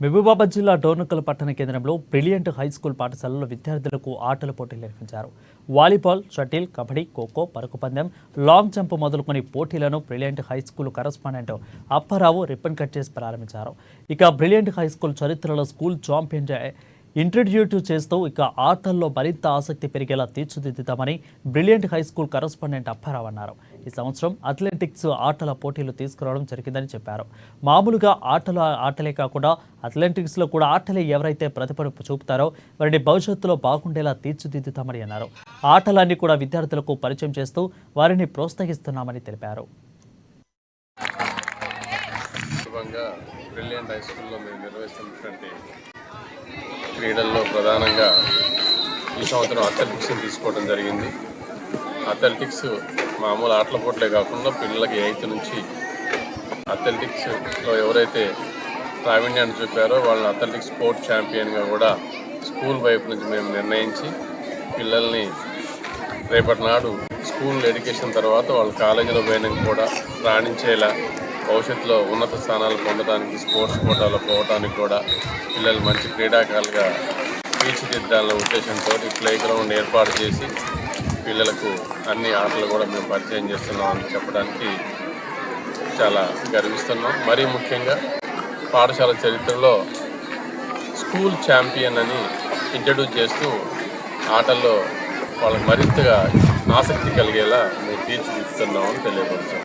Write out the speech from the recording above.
మహబూబాబాద్ జిల్లా డోర్నకల్ పట్టణ కేంద్రంలో బ్రిలియంట్ హైస్కూల్ పాఠశాలలో విద్యార్థులకు ఆటల పోటీలు నిర్వహించారు. వాలీబాల్, షటిల్, కబడ్డీ, ఖోఖో, పరుగు పందెం, లాంగ్ జంప్ మొదలుకొని పోటీలను brilliant high school correspondent Apparao ribbon cut చేసి ప్రారంభించారు. ఇక బ్రిలియంట్ హైస్కూల్ చరిత్రలో స్కూల్ ఛాంపియన్ ఇంట్రడ్యూట్ చేస్తూ ఇక ఆటల్లో మరింత ఆసక్తి పెరిగేలా తీర్చిదిద్దుతామని బ్రిలియంట్ హైస్కూల్ కరస్పాండెంట్ అప్పారావు అన్నారు. ఈ సంవత్సరం అథ్లెటిక్స్ ఆటల పోటీలు తీసుకురావడం జరిగిందని చెప్పారు. మామూలుగా ఆటలే కాకుండా అథ్లెటిక్స్లో కూడా ఆటలే ఎవరైతే ప్రతిభను చూపుతారో వారిని భవిష్యత్తులో బాగుండేలా తీర్చిదిద్దుతామని అన్నారు. ఆటలన్నీ కూడా విద్యార్థులకు పరిచయం చేస్తూ వారిని ప్రోత్సహిస్తున్నామని తెలిపారు. బ్రిలియంట్ హై స్కూల్లో మేము నిర్వహిస్తున్నటువంటి క్రీడల్లో ప్రధానంగా ఈ సంవత్సరం అథ్లెటిక్స్ని తీసుకోవడం జరిగింది. అథ్లెటిక్స్ మామూలు ఆటల పోట్లే కాకుండా పిల్లలకి 8th నుంచి అథ్లెటిక్స్లో ఎవరైతే ప్రావీణ్యాన్ని చూపారో వాళ్ళని అథ్లెటిక్స్ స్పోర్ట్ ఛాంపియన్గా కూడా స్కూల్ వైపు నుంచి మేము నిర్ణయించి పిల్లల్ని రేపటి నాడు స్కూల్ ఎడ్యుకేషన్ తర్వాత వాళ్ళు కాలేజీలో పోయినాక కూడా రాణించేలా భవిష్యత్తులో ఉన్నత స్థానాలు పొందడానికి స్పోర్ట్స్ కోటాలో పోవడానికి కూడా పిల్లలు మంచి క్రీడాకారులుగా తీర్చిదిద్దాలనే ఉద్దేశంతో ప్లే గ్రౌండ్ ఏర్పాటు చేసి పిల్లలకు అన్ని ఆటలు కూడా మేము పరిచయం చేస్తున్నామని చెప్పడానికి చాలా గర్విస్తున్నాం. మరీ ముఖ్యంగా పాఠశాల చరిత్రలో స్కూల్ ఛాంపియన్ అని ఇంట్రడ్యూస్ చేస్తూ ఆటల్లో వాళ్ళకి మరింతగా ఆసక్తి కలిగేలా మేము తీర్చిదిద్దుతున్నామని తెలియపరుస్తున్నాం.